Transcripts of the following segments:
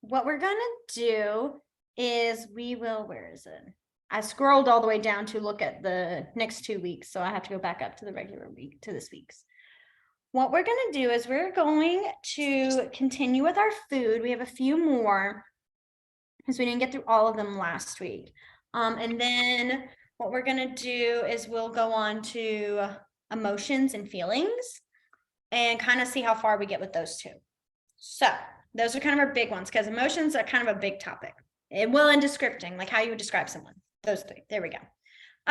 What we're gonna do is where is it? I scrolled all the way down to look at the next 2 weeks, so I have to go back up to the regular week, to this week's. What we're gonna do is we're going to continue with our food. We have a few more because we didn't get through all of them last week. And then what we're gonna do is we'll go on to emotions and feelings and kind of see how far we get with those two. So those are kind of our big ones because emotions are kind of a big topic. Well, in descripting, like how you would describe someone. Those three. There we go.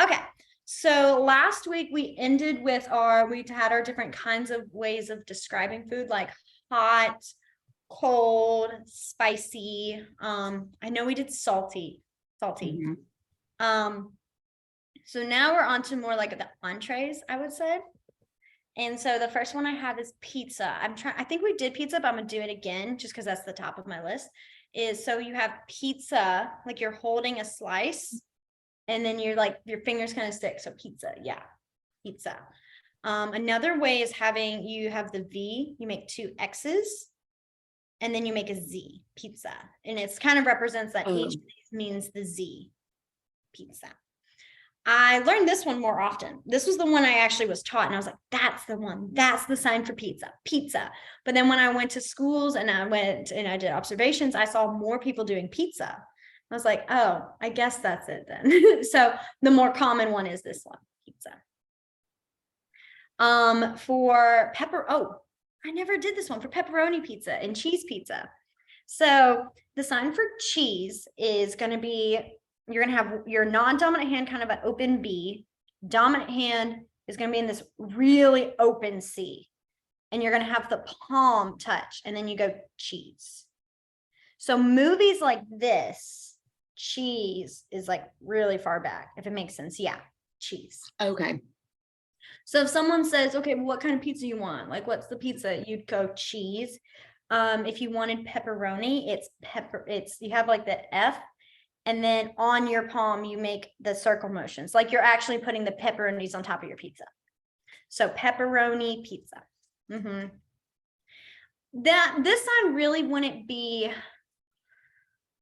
Okay. So last week we ended with we had our different kinds of ways of describing food, like hot, cold, spicy. I know we did salty. Mm-hmm. So now we're on to more like the entrees, I would say. And so the first one I have is pizza. I think we did pizza, but I'm gonna do it again just because that's the top of my list. So you have pizza, like you're holding a slice, and then you're like your fingers kind of stick. So pizza, yeah, pizza. Another way is you have the V, you make 2 X's, and then you make a Z, pizza. And it's kind of represents that each of these means the Z, pizza. I learned this one more often. This was the one I actually was taught, and I was like, that's the one. That's the sign for pizza. But then when I went to schools and I did observations, I saw more people doing pizza. I was like, oh, I guess that's it then. So the more common one is this one, pizza. For I never did this one, for pepperoni pizza and cheese pizza. So the sign for cheese is going to be, you're going to have your non-dominant hand kind of an open B. Dominant hand is going to be in this really open C. And you're going to have the palm touch, and then you go cheese. So movies like this, cheese is like really far back, if it makes sense. Yeah, cheese. Okay. So if someone says, okay, well, what kind of pizza you want? Like, what's the pizza? You'd go cheese. If you wanted pepperoni, you have like the F, and then on your palm, you make the circle motions. Like you're actually putting the pepperonis on top of your pizza. So pepperoni pizza. Mm-hmm. This sign really wouldn't be,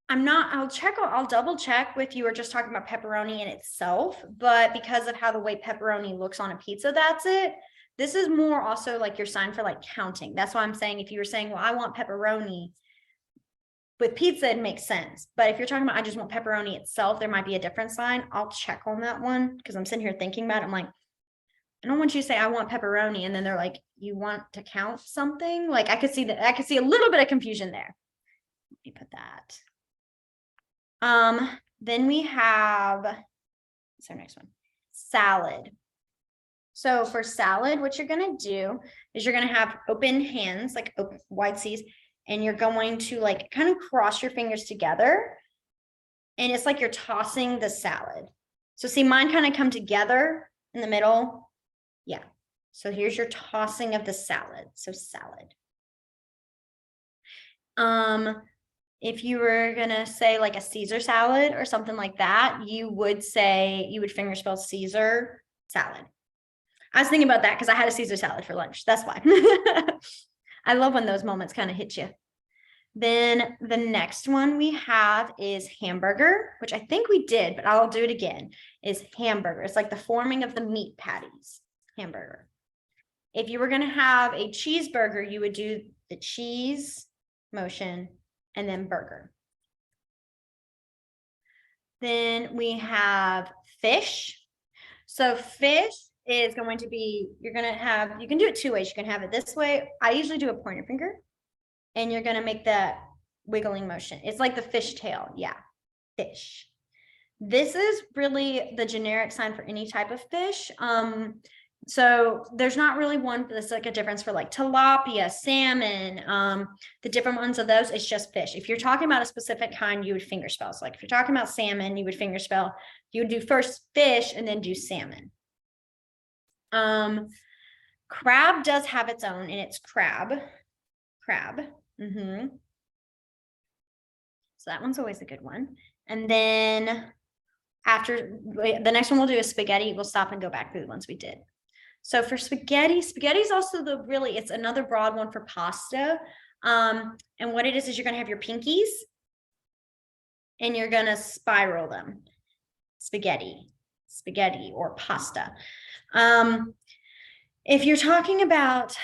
I'll double check if you were just talking about pepperoni in itself, but because of how the way pepperoni looks on a pizza, that's it. This is more also like your sign for like counting. That's why I'm saying, if you were saying, well, I want pepperoni with pizza, it makes sense. But if you're talking about, I just want pepperoni itself, there might be a different sign. I'll check on that one because I'm sitting here thinking about it. I'm like, I don't want you to say I want pepperoni, and then they're like, you want to count something? Like I could see a little bit of confusion there. Let me put that. Then we have, what's our next one? Salad. So for salad, what you're going to do is you're going to have open hands, like open, wide C's, and you're going to like kind of cross your fingers together. And it's like you're tossing the salad. So see, mine kind of come together in the middle. Yeah. So here's your tossing of the salad. So salad. If you were going to say like a Caesar salad or something like that, you would finger spell Caesar salad. I was thinking about that because I had a Caesar salad for lunch. That's why. I love when those moments kind of hit you. Then the next one we have is hamburger, which I think we did, but I'll do it again, is hamburger. It's like the forming of the meat patties, hamburger. If you were going to have a cheeseburger, you would do the cheese motion and then burger. Then we have fish. So fish is going to be, you can do it 2 ways. You can have it this way. I usually do a pointer finger, and you're going to make that wiggling motion. It's like the fish tail. Yeah, fish. This is really the generic sign for any type of fish. So there's not really one that's like a difference for like tilapia, salmon, the different ones of those. It's just fish. If you're talking about a specific kind, you would finger spell. So like if you're talking about salmon, you would finger spell. You would do first fish and then do salmon. Crab does have its own, and it's crab. Mm-hmm. So that one's always a good one. And then after the next one we'll do is spaghetti. We'll stop and go back through the ones we did. So for spaghetti is also it's another broad one for pasta. And what it is you're gonna have your pinkies and you're gonna spiral them. Spaghetti or pasta. If you're talking about,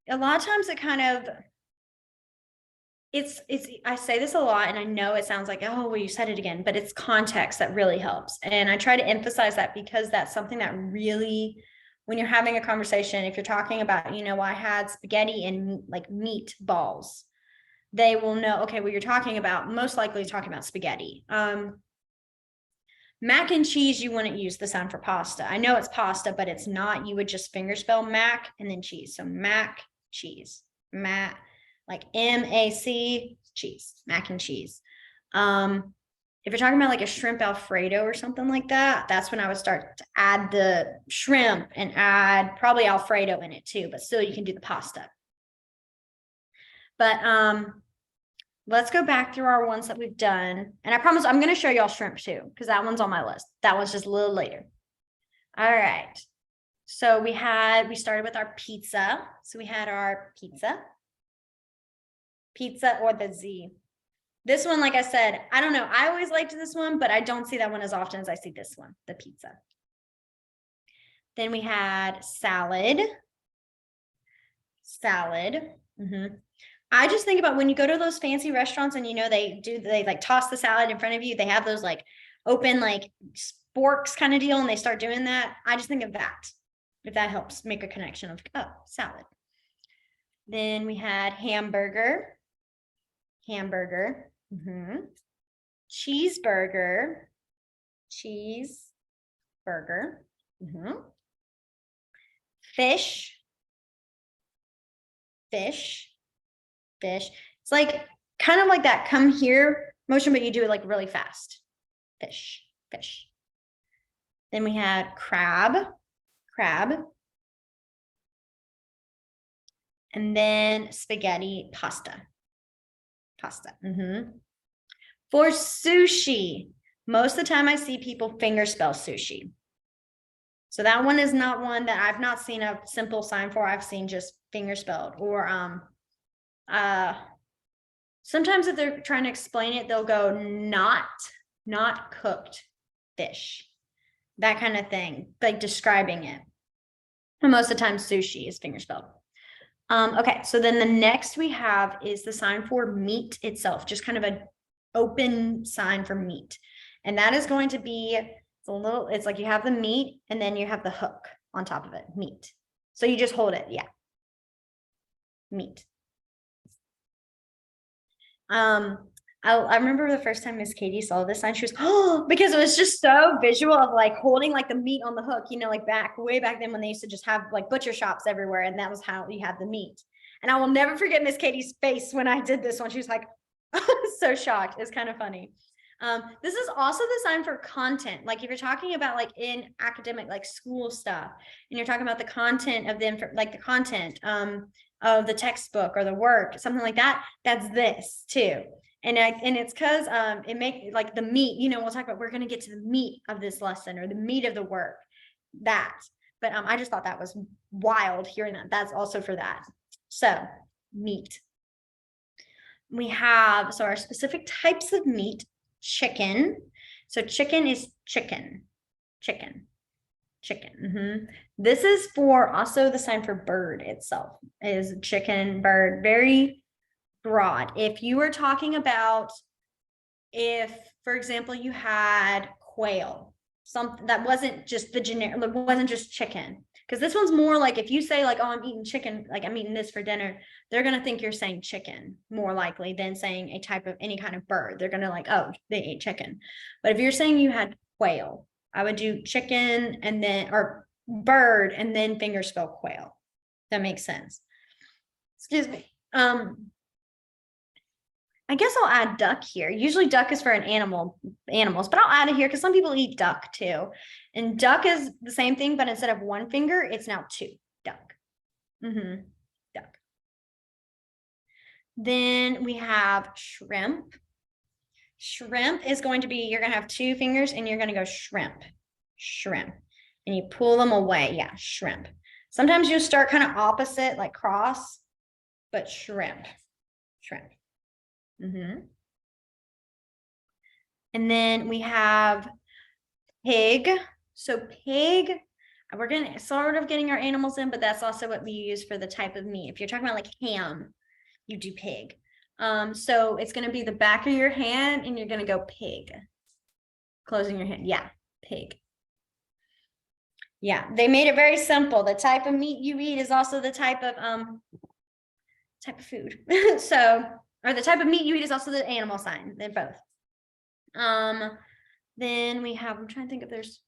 a lot of times it kind of, I say this a lot and I know it sounds like, oh, well, you said it again, but it's context that really helps. And I try to emphasize that because that's something that really, when you're having a conversation, if you're talking about, you know, I had spaghetti and like meat balls, they will know, okay, well, you're talking about, most likely talking about spaghetti. Mac and cheese, you wouldn't use the sound for pasta. I know it's pasta, but it's not. You would just fingerspell mac and then cheese. So mac, cheese, mac, like M-A-C, cheese, mac and cheese. If you're talking about like a shrimp Alfredo or something like that, that's when I would start to add the shrimp and add probably Alfredo in it too, but still you can do the pasta. But let's go back through our ones that we've done. And I promise I'm going to show y'all shrimp too, because that one's on my list. That one's just a little later. All right. So we started with our pizza. So we had our pizza or the Z. This one, like I said, I don't know. I always liked this one, but I don't see that one as often as I see this one, the pizza. Then we had salad. I just think about when you go to those fancy restaurants and, you know, they like toss the salad in front of you. They have those like open, like sporks kind of deal. And they start doing that. I just think of that, if that helps make a connection of, oh, salad. Then we had hamburger. Cheeseburger. Fish. It's like kind of like that come here motion, but you do it like really fast. Fish. Then we had crab. And then spaghetti, pasta. For sushi, most of the time I see people finger spell sushi. So that one is not one that I've not seen a simple sign for. I've seen just finger spelled. Or sometimes if they're trying to explain it, they'll go not cooked fish, that kind of thing, like describing it. And most of the time sushi is finger spelled. Okay, so then the next we have is the sign for meat itself, just kind of an open sign for meat. And that is going to be, it's like you have the meat and then you have the hook on top of it, meat. So you just hold it, yeah. Meat. I remember the first time Miss Katie saw this sign, she was, oh, because it was just so visual of like holding like the meat on the hook, you know, like way back then when they used to just have like butcher shops everywhere. And that was how you had the meat. And I will never forget Miss Katie's face when I did this one. She was like, so shocked. It's kind of funny. This is also the sign for content. Like if you're talking about like in academic, like school stuff, and you're talking about the content of them, like the content of the textbook or the work, something like that, that's this too. And it's because it makes like the meat, you know, we'll talk about, we're going to get to the meat of this lesson or the meat of the work, that. But I just thought that was wild hearing that. That's also for that. So meat. We have, so our specific types of meat, chicken. So chicken is chicken. This is for also the sign for bird itself is chicken, bird, very broad. If you were talking about, if, for example, you had quail, something that wasn't just the generic, like wasn't just chicken. Because this one's more like if you say like, oh, I'm eating chicken, like I'm eating this for dinner, they're going to think you're saying chicken more likely than saying a type of any kind of bird. They're going to like, oh, they ate chicken. But if you're saying you had quail, I would do chicken and then, or bird and then finger spell quail. That makes sense. Excuse me. I guess I'll add duck here. Usually duck is for an animals, but I'll add it here because some people eat duck too. And duck is the same thing, but instead of one finger, it's now two. Duck. Duck. Then we have shrimp. Shrimp is going to be, you're going to have two fingers and you're going to go shrimp. And you pull them away. Yeah, shrimp. Sometimes you start kind of opposite, like cross, but shrimp. And then we have pig. So pig, we're getting sort of getting our animals in, but that's also what we use for the type of meat. If you're talking about like ham, you do pig. So it's going to be the back of your hand and you're going to go pig. Closing your hand. Yeah, pig. Yeah, they made it very simple. The type of meat you eat is also the type of food. So, or the type of meat you eat is also the animal sign. They're both. Then we have, I'm trying to think if there's,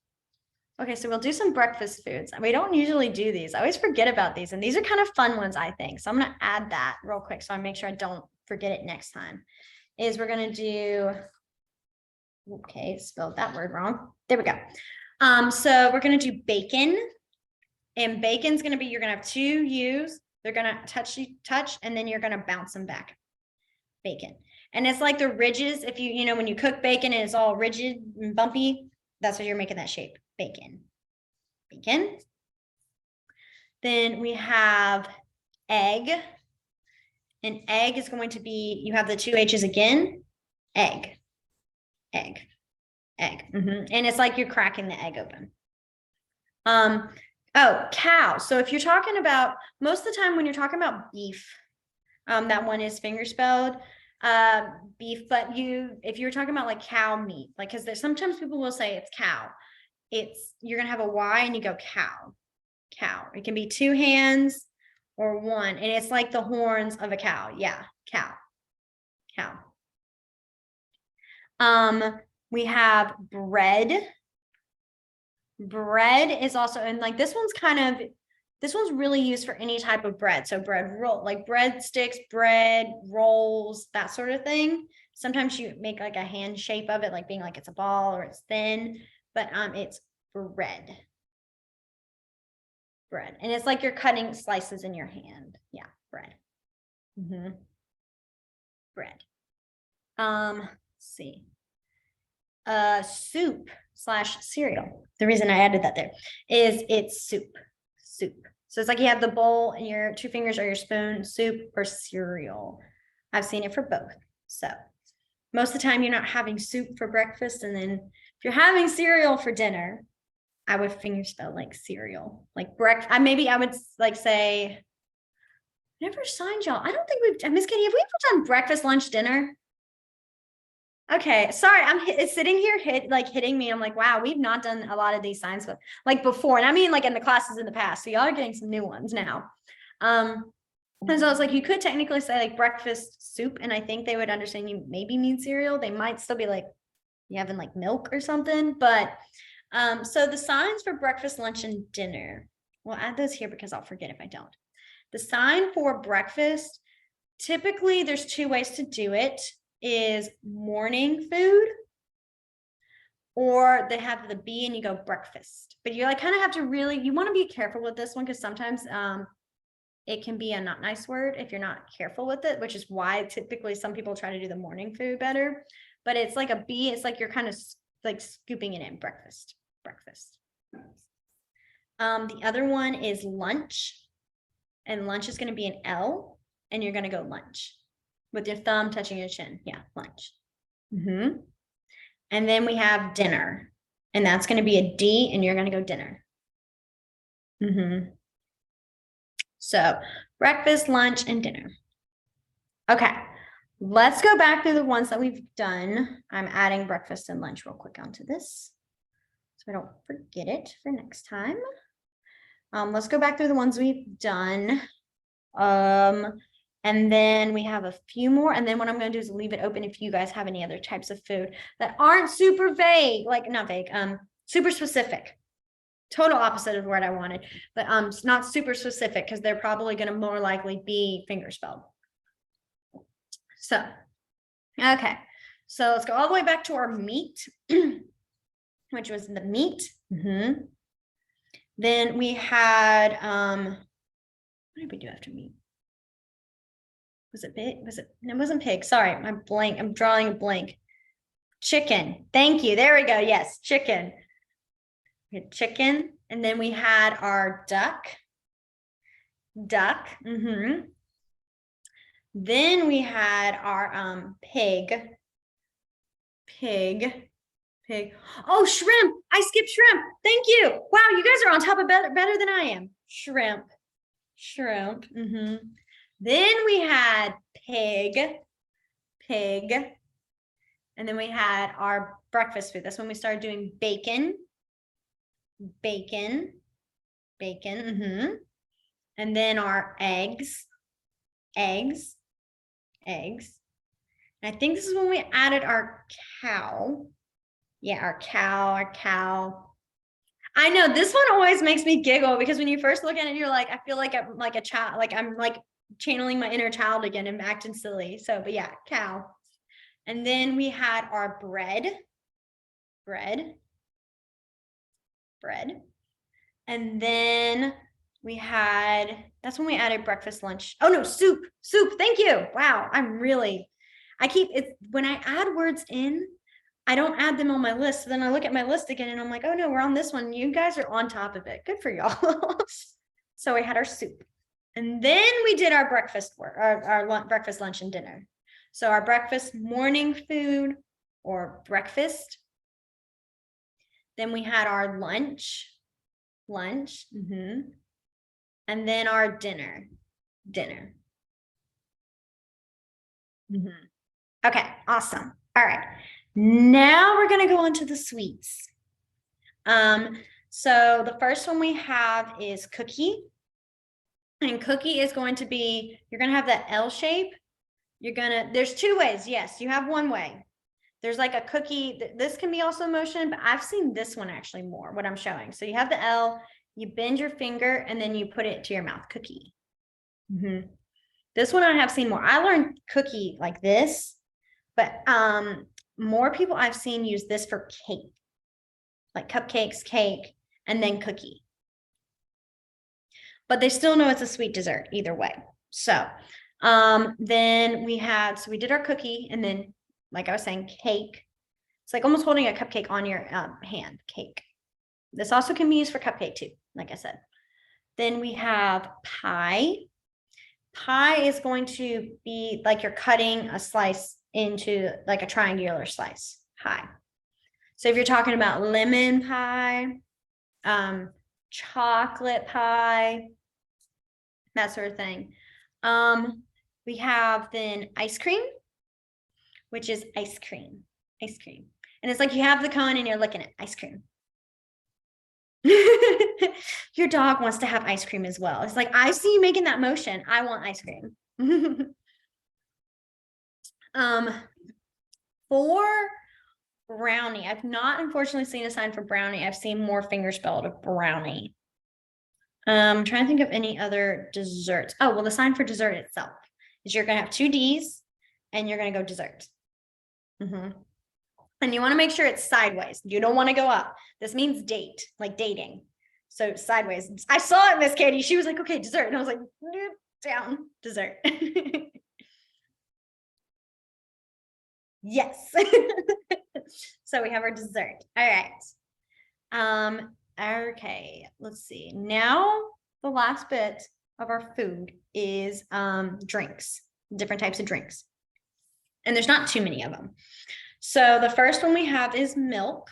okay, so we'll do some breakfast foods. We don't usually do these. I always forget about these, and these are kind of fun ones, I think. So I'm going to add that real quick so I make sure I don't forget it next time. Is we're going to do, okay, spelled that word wrong. There we go. So we're going to do bacon, and bacon's going to be, you're going to have 2 U's. They're going to touch, and then you're going to bounce them back. Bacon. And it's like the ridges. If you know, when you cook bacon and it's all rigid and bumpy, that's what you're making that shape. Bacon. Then we have egg. And egg is going to be, you have the 2 H's again. Egg. And it's like you're cracking the egg open. Oh, cow. So if you're talking about, most of the time when you're talking about beef, that one is finger spelled. Beef, but if you're talking about like cow meat, like, because there's sometimes people will say it's cow, you're gonna have a Y and you go cow. It can be 2 hands or 1, and it's like the horns of a cow. Yeah, cow. We have bread. Bread is also, and like this one's really used for any type of bread. So bread roll, like breadsticks, bread rolls, that sort of thing. Sometimes you make like a hand shape of it, like being like it's a ball or it's thin, but it's bread. And it's like you're cutting slices in your hand. Yeah, bread. Bread. Let's see. Soup / cereal. The reason I added that there is it's soup. So it's like you have the bowl and your 2 fingers or your spoon, soup or cereal. I've seen it for both. So most of the time you're not having soup for breakfast. And then if you're having cereal for dinner, I would finger spell like cereal, like breakfast. Maybe I would like say, never signed y'all. I don't think Miss Katie, have we ever done breakfast, lunch, dinner? Okay, sorry, it's sitting here hitting me. I'm like, wow, we've not done a lot of these signs, but like before, and I mean like in the classes in the past. So y'all are getting some new ones now. And so it's like you could technically say like breakfast soup, and I think they would understand you maybe mean cereal. They might still be like you having like milk or something, but so the signs for breakfast, lunch, and dinner. We'll add those here because I'll forget if I don't. The sign for breakfast, typically there's 2 ways to do it. Is morning food, or they have the B and you go breakfast, but you like kind of have to really, you want to be careful with this one because sometimes it can be a not nice word if you're not careful with it, which is why typically some people try to do the morning food better. But it's like a B, it's like you're kind of like scooping it in. Breakfast. The other one is lunch, and lunch is going to be an L, and you're going to go lunch with your thumb touching your chin. Yeah, lunch. And then we have dinner, and that's going to be a D, and you're going to go dinner. So breakfast, lunch, and dinner. Okay, let's go back through the ones that we've done. I'm adding breakfast and lunch real quick onto this so I don't forget it for next time. Let's go back through the ones we've done. And then we have a few more. And then what I'm going to do is leave it open if you guys have any other types of food that aren't super vague, like not vague, super specific. Total opposite of what I wanted, but it's not super specific because they're probably going to more likely be finger spelled. So, okay. So let's go all the way back to our meat, which was the meat. Then we had, what did we do after meat? Was it pig? It wasn't pig. Sorry, I'm drawing a blank. Chicken. Thank you. There we go. Yes, chicken. We had chicken. And then we had our duck. duck. Then we had our pig. Oh, shrimp. I skipped shrimp. Thank you. Wow, you guys are on top of better than I am. Shrimp. Then we had pig. And then we had our breakfast food. That's when we started doing bacon. And then our eggs. And I think this is when we added our cow. Yeah, our cow. I know this one always makes me giggle because when you first look at it, you're like, I feel like I'm like a child, like I'm like channeling my inner child again and acting silly. So, but yeah, cow. And then we had our bread. And then we had, that's when we added breakfast, lunch. Oh no, soup. Thank you. Wow. When I add words in, I don't add them on my list. So then I look at my list again and I'm like, oh no, we're on this one. You guys are on top of it. Good for y'all. So we had our soup. And then we did our breakfast breakfast, lunch, and dinner. So our breakfast, morning food or breakfast. Then we had our lunch. And then our dinner. Okay, awesome. All right. Now we're going to go on to the sweets. So the first one we have is cookie. And cookie is going to be, you're going to have that L shape. There's two ways. Yes, you have one way. There's like a cookie. This can be also motion, but I've seen this one actually more, what I'm showing. So you have the L, you bend your finger, and then you put it to your mouth, cookie. This one I have seen more. I learned cookie like this, but more people I've seen use this for cake, like cupcakes, cake, and then cookie. But they still know it's a sweet dessert either way. So then we did our cookie, and then, like I was saying, cake. It's like almost holding a cupcake on your hand, cake. This also can be used for cupcake too, like I said. Then we have pie. Pie is going to be like you're cutting a slice into like a triangular slice pie. So if you're talking about lemon pie, chocolate pie, that sort of thing. We have then ice cream, which is ice cream. And it's like you have the cone and you're looking at ice cream. Your dog wants to have ice cream as well. It's like, I see you making that motion. I want ice cream. For brownie, I've not unfortunately seen a sign for brownie. I've seen more finger spelled of brownie. I'm trying to think of any other desserts. Oh, well, the sign for dessert itself is you're going to have 2 D's and you're going to go dessert. And you want to make sure it's sideways. You don't want to go up. This means date, like dating. So sideways. I saw it, Miss Katie. She was like, okay, dessert. And I was like, down, dessert. Yes. So we have our dessert. All right. Okay, let's see. Now the last bit of our food is drinks, different types of drinks. And there's not too many of them. So the first one we have is milk.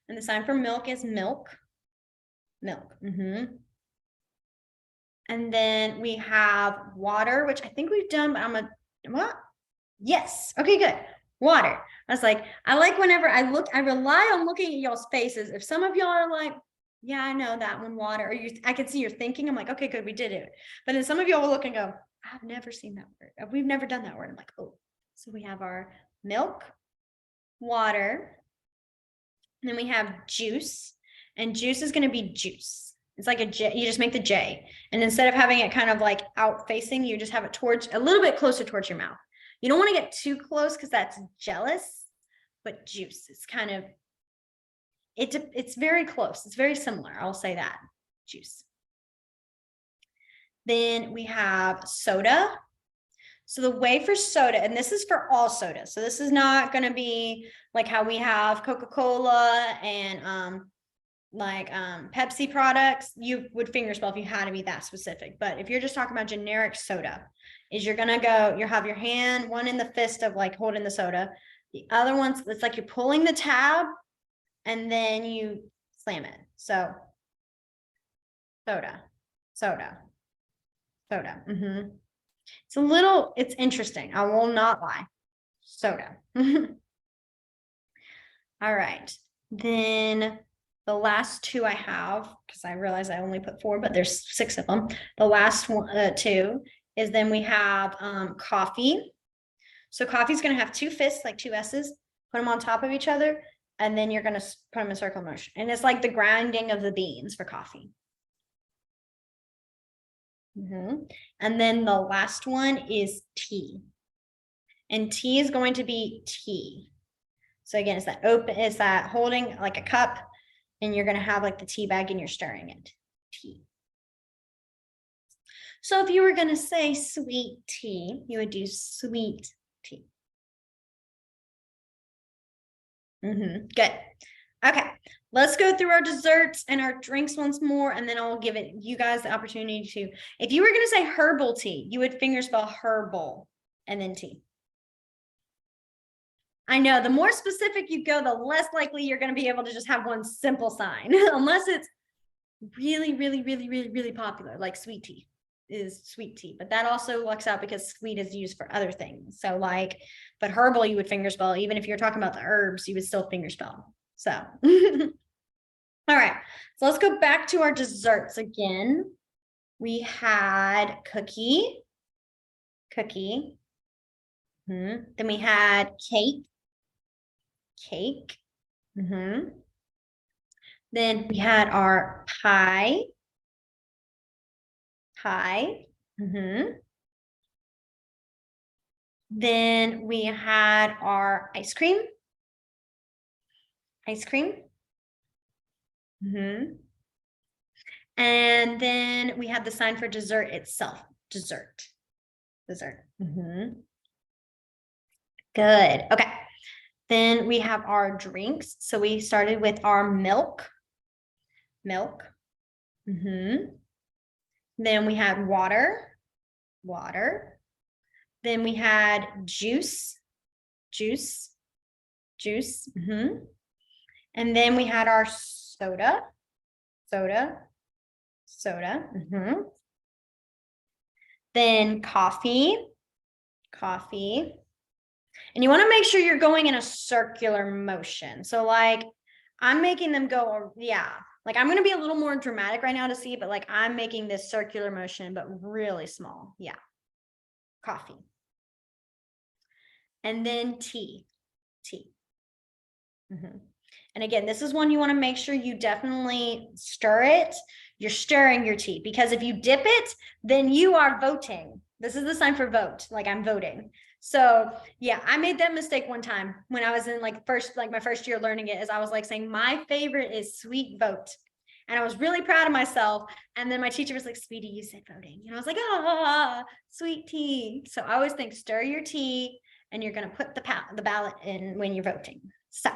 And the sign for milk is milk. And then we have water, which I think we've done, but what? Yes. Okay, good. Water. I was like, I like whenever I rely on looking at y'all's faces. If some of y'all are like, yeah, I know that one, water, or I can see you're thinking, I'm like, okay, good, we did it. But then some of y'all will look and go, I've never seen that word. We've never done that word. I'm like, oh. So we have our milk, water, and then we have juice, and juice is going to be juice. It's like a J, you just make the J, and instead of having it kind of like out facing, you just have it towards a little bit closer towards your mouth. You don't want to get too close because that's jealous, but juice is kind of, it's very close. It's very similar. I'll say that, juice. Then we have soda. So the way for soda, and this is for all soda. So this is not going to be like how we have Coca-Cola and Pepsi products, you would fingerspell if you had to be that specific. But if you're just talking about generic soda, is you're gonna go, you have your hand, one in the fist of like holding the soda. The other one's, it's like you're pulling the tab and then you slam it. So soda, soda, soda. It's interesting. I will not lie. Soda. All right. Then the last two I have, because I realize I only put 4, but there's 6 of them. The last one, 2 is then we have coffee. So coffee is going to have 2 fists, like 2 S's, put them on top of each other, and then you're going to put them in circle motion. And it's like the grinding of the beans for coffee. And then the last one is tea. And tea is going to be tea. So again, it's that holding like a cup, and you're going to have like the tea bag and you're stirring it. Tea. So if you were going to say sweet tea, you would do sweet tea. Good. Okay, let's go through our desserts and our drinks once more, and then I'll give you guys the opportunity to, if you were going to say herbal tea, you would fingerspell herbal and then tea. I know the more specific you go, the less likely you're going to be able to just have one simple sign, unless it's really, really, really, really, really popular, like sweet tea is sweet tea, but that also lucks out because sweet is used for other things. So but herbal, you would fingerspell. Even if you're talking about the herbs, you would still fingerspell. So, all right, so let's go back to our desserts again. We had cookie. Then we had cake. Then we had our pie. Then we had our ice cream. And then we had the sign for dessert itself. Dessert. Good. Okay. Then we have our drinks. So we started with our milk. Then we had water. Then we had juice. And then we had our soda. Then coffee. And you want to make sure you're going in a circular motion. So I'm making them go, like I'm going to be a little more dramatic right now to see, but I'm making this circular motion, but really small. Yeah. Coffee. And then tea. And again, this is one you want to make sure you definitely stir it. You're stirring your tea, because if you dip it, then you are voting. This is the sign for vote. I'm voting. So yeah, I made that mistake one time when I was in my first year learning it, is I was saying my favorite is sweet vote. And I was really proud of myself. And then my teacher was like, "Sweetie, you said voting." And I was like, sweet tea. So I always think stir your tea, and you're going to put the ballot in when you're voting. So,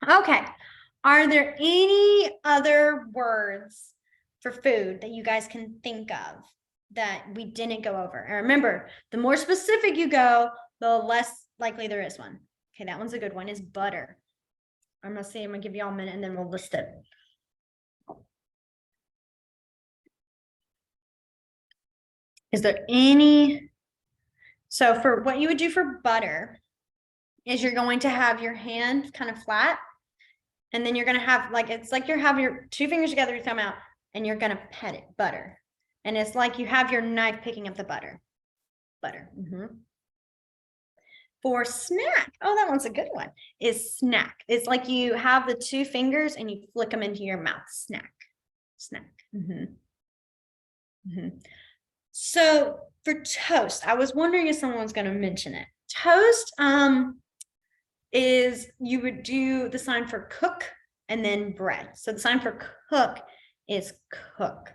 okay. Are there any other words for food that you guys can think of that we didn't go over? And remember, the more specific you go, the less likely there is one. Okay, that one's a good one, is butter. I'm going to give you all a minute and then we'll list it. Is there any? So for what you would do for butter is you're going to have your hand kind of flat, and then you're going to have it's like you have your 2 fingers together, you thumb out, and you're going to pet it, butter. And it's like you have your knife picking up the butter. For snack, that one's a good one, is snack. It's like you have the 2 fingers and you flick them into your mouth. Snack. So for toast, I was wondering if someone was going to mention it. Toast is you would do the sign for cook and then bread. So the sign for cook is cook.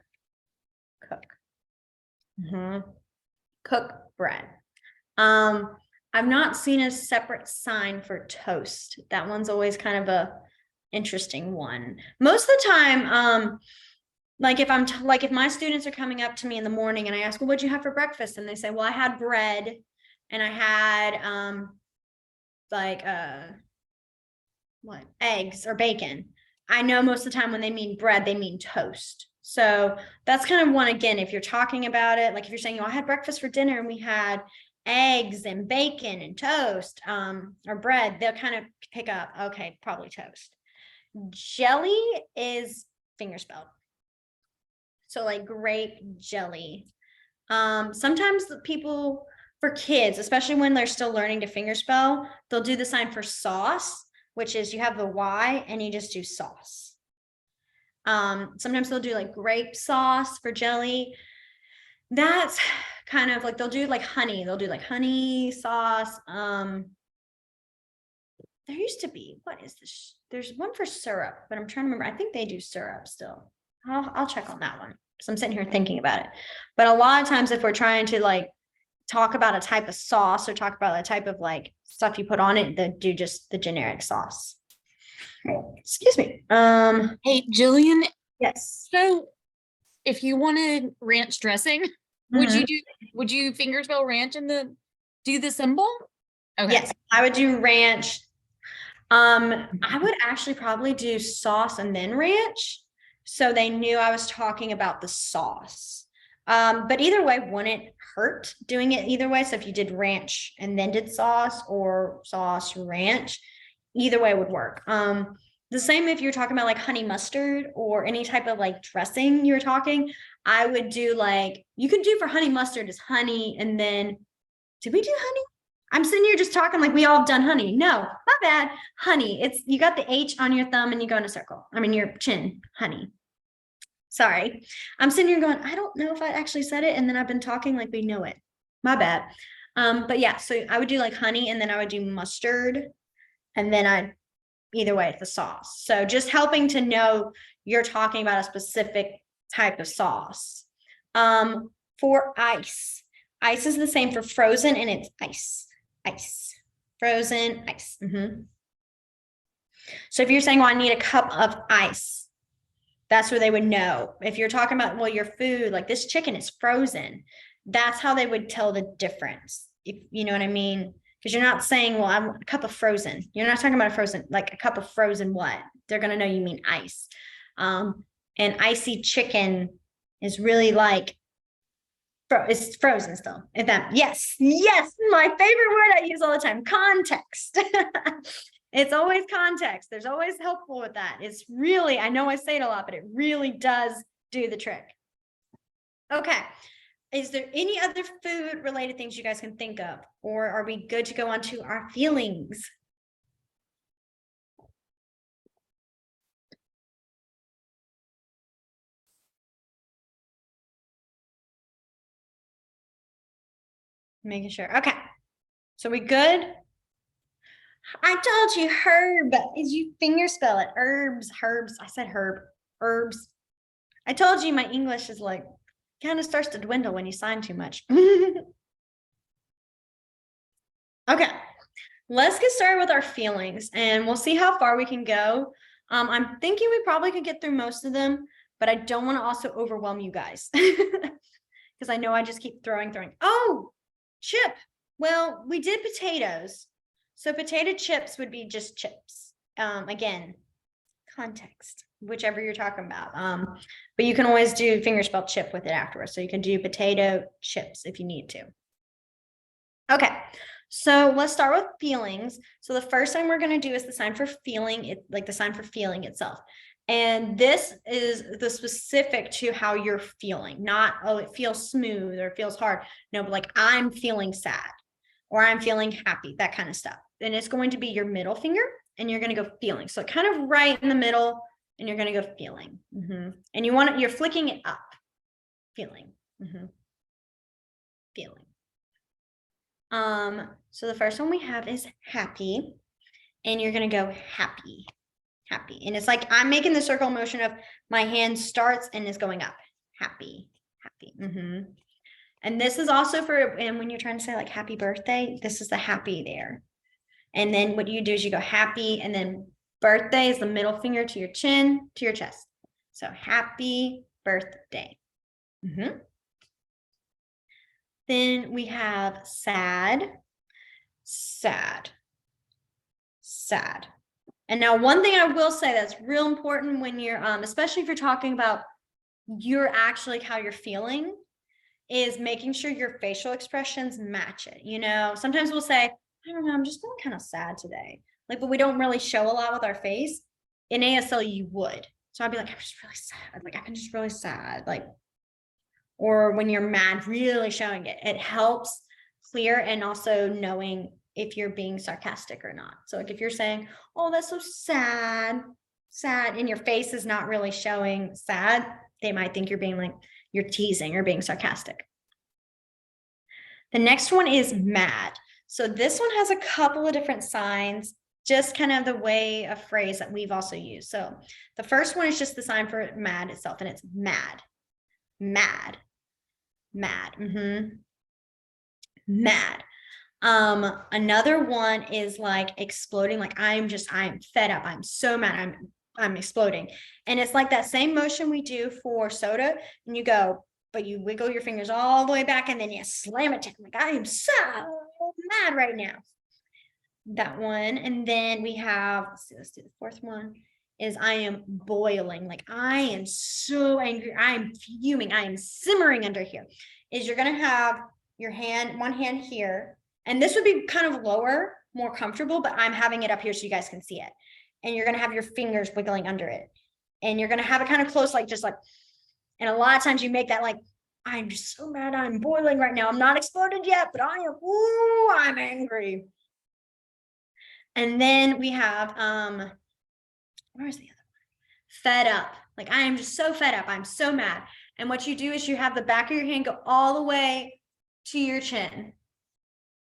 Cook bread. I've not seen a separate sign for toast. That one's always kind of interesting one. Most of the time, like if my students are coming up to me in the morning and I ask, well, what'd you have for breakfast? And they say, well, I had bread and I had like what, eggs or bacon. I know most of the time when they mean bread, they mean toast. So that's kind of one, again, if you're talking about it, like if you're saying, oh, I had breakfast for dinner and we had eggs and bacon and toast, or bread, they'll kind of pick up, okay, probably toast. Jelly is fingerspelled. So like grape jelly. Sometimes the people, for kids, especially when they're still learning to fingerspell, they'll do the sign for sauce, which is you have the Y and you just do sauce. Sometimes they'll do like grape sauce for jelly. That's kind of like, they'll do like honey. They'll do like honey sauce. There used to be, what is this? There's one for syrup, but I'm trying to remember. I think they do syrup still. I'll check on that one. So I'm sitting here thinking about it. But a lot of times if we're trying to like talk about a type of sauce or talk about a type of like stuff you put on it, they do just the generic sauce. Excuse me. Hey, Jillian. Yes. So if you wanted ranch dressing, would you fingerspell ranch and do the symbol? Okay. Yes, I would do ranch. I would actually probably do sauce and then ranch. So they knew I was talking about the sauce. But either way wouldn't hurt doing it either way. So if you did ranch and then did sauce, or sauce ranch, either way would work. The same if you're talking about like honey mustard or any type of like dressing you're talking, I would do like, you could do for honey mustard is honey, and then, did we do honey? I'm sitting here just talking like we all have done honey. No, my bad. Honey. It's, you got the H on your thumb and you go in a circle. I mean, your chin, honey. Sorry. I'm sitting here going, I don't know if I actually said it. And then I've been talking like we know it. My bad. But yeah, so I would do like honey, and then I would do mustard, and then I'd, either way, it's the sauce. So just helping to know you're talking about a specific type of sauce. For ice. Ice is the same for frozen, and it's ice. Ice, frozen ice. So if you're saying, well, I need a cup of ice, that's where they would know. If you're talking about, well, your food, like this chicken is frozen, that's how they would tell the difference. If you know what I mean? Because you're not saying, well, I'm a cup of frozen. You're not talking about a frozen, like a cup of frozen what? They're going to know you mean ice. And icy chicken is really like, it's frozen still. If that, yes, my favorite word I use all the time, context. It's always context. There's always helpful with that. It's really, I know I say it a lot, but it really does do the trick. Okay. Is there any other food related things you guys can think of, or are we good to go on to our feelings? Making sure. Okay. So we good? I told you herb. Is you finger spell it? Herbs. I said herb. Herbs. I told you my English is like, kind of starts to dwindle when you sign too much. Okay. Let's get started with our feelings, and we'll see how far we can go. I'm thinking we probably could get through most of them, but I don't want to also overwhelm you guys because I know I just keep throwing. Oh, chip. Well, we did potatoes. So potato chips would be just chips. Again, context, whichever you're talking about. But you can always do fingerspell chip with it afterwards. So you can do potato chips if you need to. Okay, so let's start with feelings. So the first thing we're going to do is the sign for feeling, like the sign for feeling itself. And this is the specific to how you're feeling, not, oh, it feels smooth or it feels hard. No, but like I'm feeling sad or I'm feeling happy, that kind of stuff. And it's going to be your middle finger, and you're going to go feeling. So kind of right in the middle, and you're going to go feeling. And you're flicking it up, feeling. Feeling. So the first one we have is happy, and you're going to go happy. And it's like I'm making the circle motion of my hand starts and is going up. Happy. And this is also for, and when you're trying to say like happy birthday, this is the happy there. And then what you do is you go happy and then Birthday is the middle finger to your chin, to your chest. So happy birthday. Then we have sad, sad, sad. And now one thing I will say that's real important when you're, especially if you're talking about you're actually how you're feeling, is making sure your facial expressions match it. You know, sometimes we'll say, I don't know, I'm just feeling kind of sad today. Like, but we don't really show a lot with our face. In ASL, you would. So I'd be like, I'm just really sad. Like, I'm just really sad. Like, or when you're mad, really showing it. It helps clear and also knowing if you're being sarcastic or not. So like if you're saying, oh, that's so sad, sad, and your face is not really showing sad, they might think you're being like, you're teasing or being sarcastic. The next one is mad. So this one has a couple of different signs, just kind of the way of phrase that we've also used. So the first one is just the sign for mad itself, and it's mad, mad, mad, mad. Another one is like exploding, like I'm fed up, I'm so mad, I'm exploding. And it's like that same motion we do for soda, and you go, but you wiggle your fingers all the way back and then you slam it down. Like, I am so mad right now. That one. And then we have, let's do the fourth one, is I am boiling. Like, I am so angry. I am fuming. I am simmering under here. Is you're going to have your hand, one hand here. And this would be kind of lower, more comfortable, but I'm having it up here so you guys can see it. And you're going to have your fingers wiggling under it. And you're going to have it kind of close, like just like, and a lot of times you make that like, I'm just so mad, I'm boiling right now. I'm not exploded yet, but I am, ooh, I'm angry. And then we have, where's the other one? Fed up. Like, I am just so fed up. I'm so mad. And what you do is you have the back of your hand go all the way to your chin.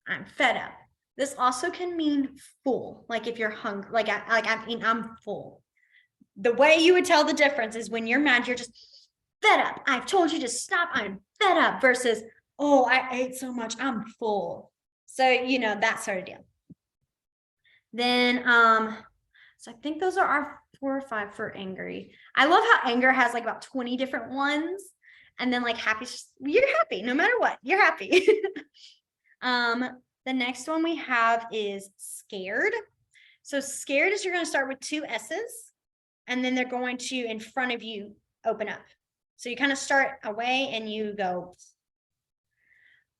I'm fed up. This also can mean full. Like if you're hungry, I'm full. The way you would tell the difference is when you're mad, you're just fed up. I've told you to stop. I'm fed up versus, oh, I ate so much. I'm full. So, you know, that sort of deal. Then, so I think those are our 4 or 5 for angry. I love how anger has like about 20 different ones. And then like happy, you're happy no matter what, you're happy. The next one we have is scared. So scared is you're going to start with 2 S's and then they're going to in front of you open up. So you kind of start away and you go.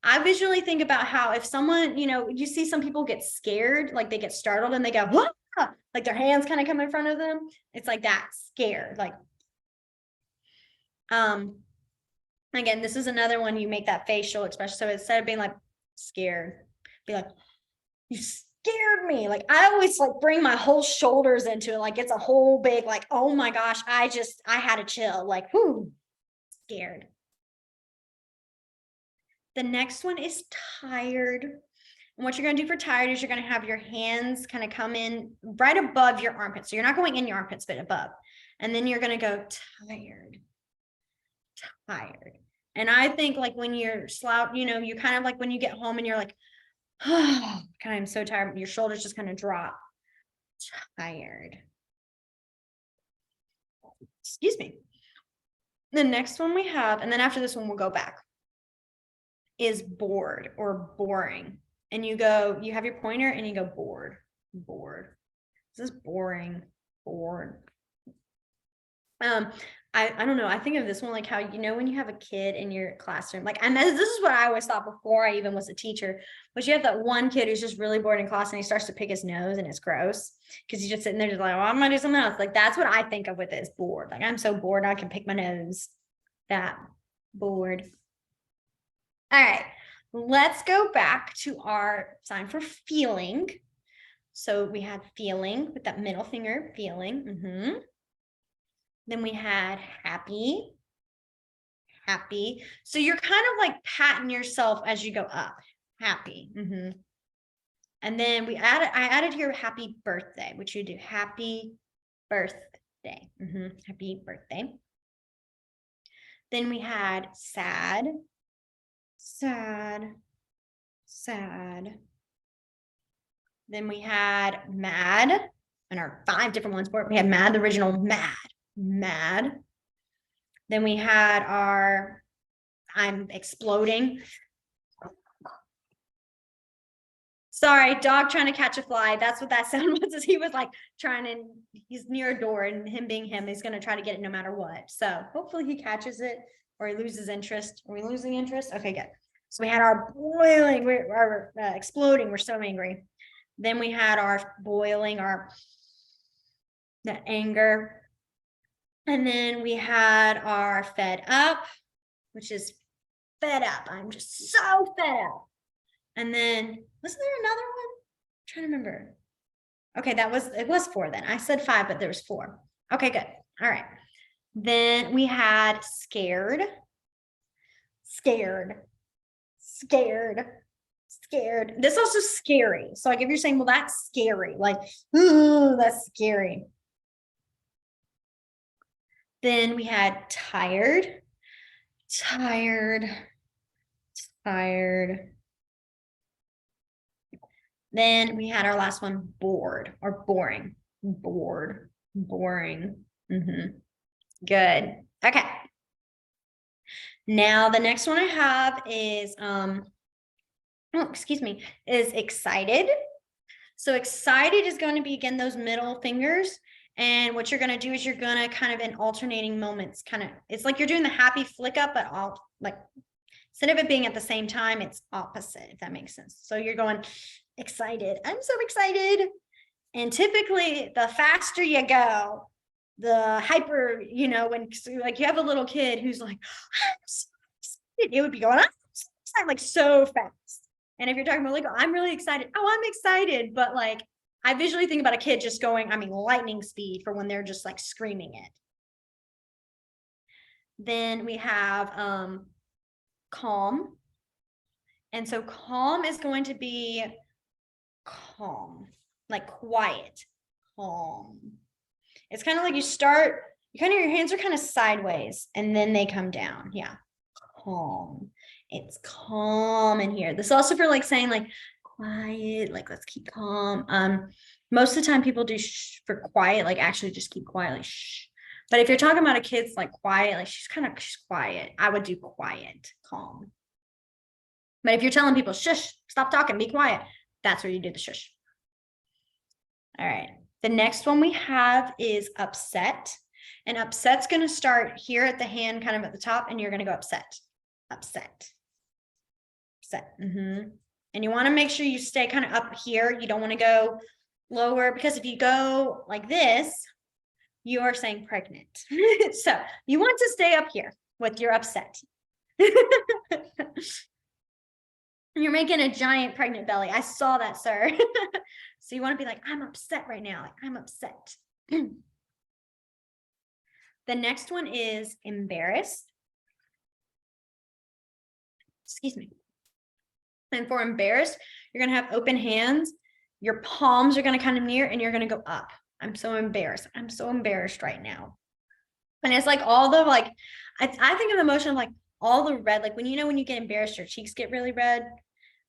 I visually think about how if someone, you know, you see some people get scared, like they get startled and they go, what? Like their hands kind of come in front of them. It's like that, scared. Like, again, this is another one you make that facial expression. So instead of being like scared, be like, you scared me. Like I always like bring my whole shoulders into it. Like it's a whole big, like, oh my gosh, I had to chill. Like, whoo, scared. The next one is tired. And what you're going to do for tired is you're going to have your hands kind of come in right above your armpits. So you're not going in your armpits, but above. And then you're going to go tired, tired. And I think like when you're you know, you kind of like when you get home and you're like, oh, God, I'm so tired. Your shoulders just kind of drop. Tired. Excuse me. The next one we have, and then after this one, we'll go back, is bored or boring. And you have your pointer and you go bored, bored. This is boring, bored. I don't know. I think of this one like how, you know, when you have a kid in your classroom, like, and this is what I always thought before I even was a teacher, but you have that one kid who's just really bored in class and he starts to pick his nose and it's gross because he's just sitting there just like, oh, I'm gonna do something else. Like that's what I think of with it, is bored. Like I'm so bored I can pick my nose. That bored. All right, let's go back to our sign for feeling. So we had feeling with that middle finger, feeling. Then we had happy, happy. So you're kind of like patting yourself as you go up, happy. And then I added here happy birthday, which you do happy birthday, happy birthday. Then we had sad, sad, sad. Then we had mad, and our 5 different ones. We had Mad, the original Mad. Then we had our I'm exploding. Sorry, dog trying to catch a fly. That's what that sound was. Is he was like trying to, he's near a door, and him being him, he's going to try to get it no matter what. So hopefully he catches it or he loses interest. Are we losing interest? Okay, good. So we had our boiling, our exploding. We're so angry. Then we had our boiling, the anger. And then we had our fed up, which is fed up. I'm just so fed up. And then, wasn't there another one? I'm trying to remember. Okay, it was 4 then. I said 5, but there was 4. Okay, good. All right. Then we had scared. This also scary. So like if you're saying, well, that's scary, like, ooh, that's scary. Then we had tired. Then we had our last one, bored or boring. Boring. Good. Okay. Now the next one I have is is excited. So excited is going to be, again, those middle fingers. And what you're going to do is you're going to kind of in alternating moments, it's like you're doing the happy flick up, but all like, instead of it being at the same time, it's opposite, if that makes sense. So you're going excited. I'm so excited. And typically the faster you go, the hyper, when like you have a little kid who's like, I'm so excited, it would be going, I'm like so fast. And if you're talking about like, I'm really excited. Oh, I'm excited. But like, I visually think about a kid just going, lightning speed for when they're just like screaming it. Then we have calm. And so calm is going to be calm, like quiet, calm. It's kind of like your hands are kind of sideways and then they come down. Yeah. Calm. It's calm in here. This is also for like saying like quiet, like let's keep calm. Most of the time people do for quiet, like actually just keep quiet, like shh. But if you're talking about a kid's like quiet, like she's quiet, I would do quiet, calm. But if you're telling people shush, stop talking, be quiet, that's where you do the shush. All right. The next one we have is upset. And upset's going to start here at the hand, kind of at the top, and you're going to go upset. And you want to make sure you stay kind of up here. You don't want to go lower, because if you go like this, you are saying pregnant. So you want to stay up here with your upset. You're making a giant pregnant belly. I saw that, sir. So you want to be like, I'm upset right now. Like, I'm upset. The next one is embarrassed. Excuse me. And for embarrassed, you're going to have open hands. Your palms are going to kind of near, and you're going to go up. I'm so embarrassed. I'm so embarrassed right now. And it's like all the like, I think of the emotion of like all the red, like when you get embarrassed, your cheeks get really red.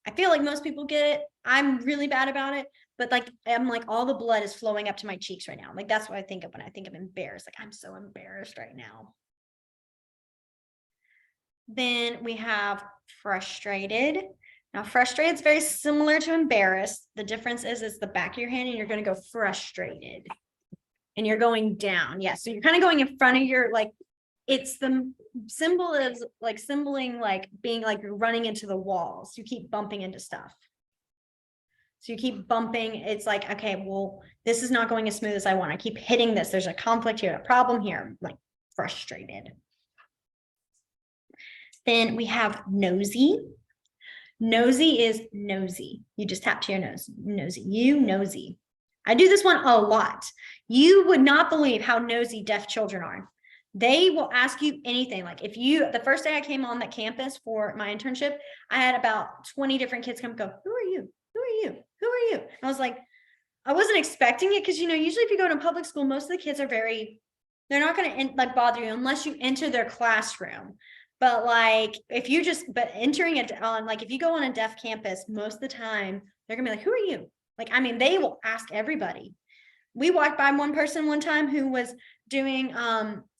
I feel like most people get it. I'm really bad about it, but like, I'm like all the blood is flowing up to my cheeks right now. Like that's what I think of when I think of embarrassed. Like I'm so embarrassed right now. Then we have frustrated. Now frustrated is very similar to embarrassed. The difference is it's the back of your hand, and you're going to go frustrated. And you're going down. Yeah. So you're kind of going in front of your, like, it's the symbol is like symboling, like being like you're running into the walls. You keep bumping into stuff. So you keep bumping. It's like, okay, well, this is not going as smooth as I want. I keep hitting this. There's a conflict here, a problem here. I'm like frustrated. Then we have nosy. Nosy is nosy. You just tap to your nose. Nosy. You nosy. I do this one a lot. You would not believe how nosy deaf children are. They will ask you anything. Like the first day I came on the campus for my internship, I had about 20 different kids come go, who are you? Who are you? Who are you? And I was like, I wasn't expecting it, because, usually if you go to public school, most of the kids are they're not going to like bother you unless you enter their classroom. But like, if you entering it on, like, if you go on a deaf campus, most of the time they're gonna be like, who are you? Like, they will ask everybody. we walked by one person one time who was doing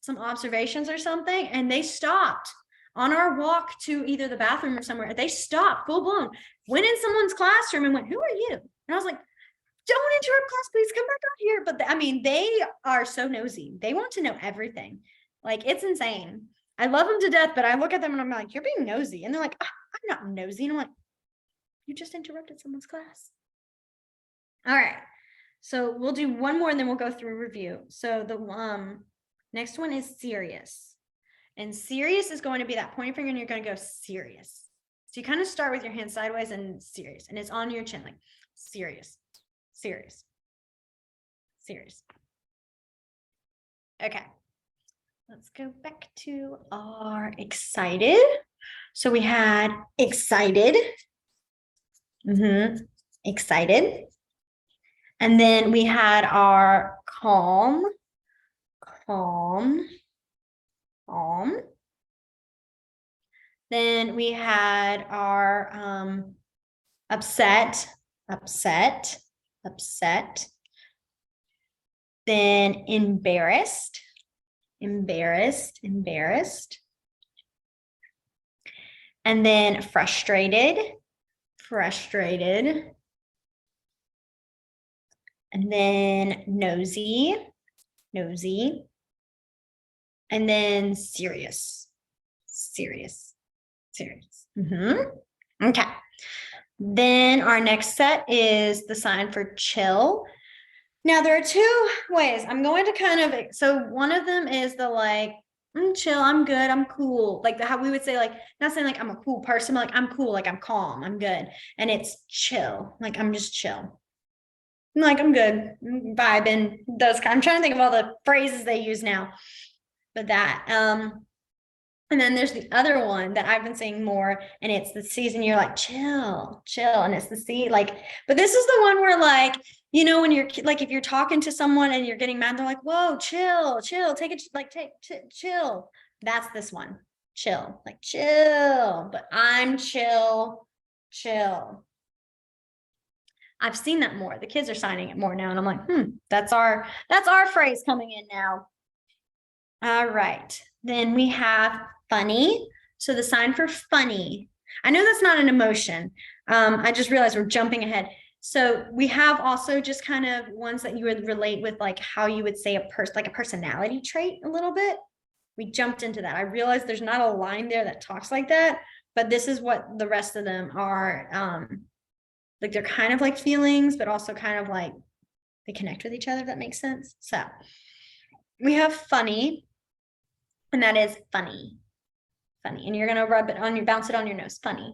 some observations or something, and they stopped on our walk to either the bathroom or somewhere. They stopped full blown, went in someone's classroom and went, "Who are you?" And I was like, "Don't interrupt class, please come back out here." But I mean, they are so nosy. They want to know everything. Like, it's insane. I love them to death, but I look at them and I'm like, "You're being nosy." And they're like, "I'm not nosy." And I'm like, "You just interrupted someone's class." All right. So we'll do one more and then we'll go through review. So the next one is serious. And serious is going to be that pointing finger and you're going to go serious. So you kind of start with your hand sideways and serious. And it's on your chin, like serious, serious, serious. Okay. Let's go back to our excited. So we had excited. Excited. And then we had our calm. Then we had our upset. Then embarrassed. And then frustrated. And then nosy. And then serious. Okay. Then our next set is the sign for chill. Now there are two ways. I'm going to kind of, so one of them is the like, "I'm chill, I'm good, I'm cool." Like how we would say, like, not saying like I'm a cool person, but like I'm cool, like I'm calm, I'm good. And it's chill, like I'm just chill. Like I'm good, vibing, those kind. I'm trying to think of all the phrases they use now. But that, and then there's the other one that I've been seeing more, and it's the season you're like chill, and it's the C, like, but this is the one where, like, you know, when you're like, if you're talking to someone and you're getting mad, they're like, "Whoa, chill, take it, like chill." That's this one, chill, like chill, but I'm chill. I've seen that more. The kids are signing it more now, and I'm like, that's our phrase coming in now. All right, then we have funny. So the sign for funny, I know that's not an emotion. I just realized we're jumping ahead. So we have also just kind of ones that you would relate with, like how you would say like a personality trait a little bit. We jumped into that. I realized there's not a line there that talks like that, but this is what the rest of them are. Like they're kind of like feelings, but also kind of like they connect with each other, if that makes sense. So we have funny, and that is funny. And you're gonna rub it on your, bounce it on your nose, funny.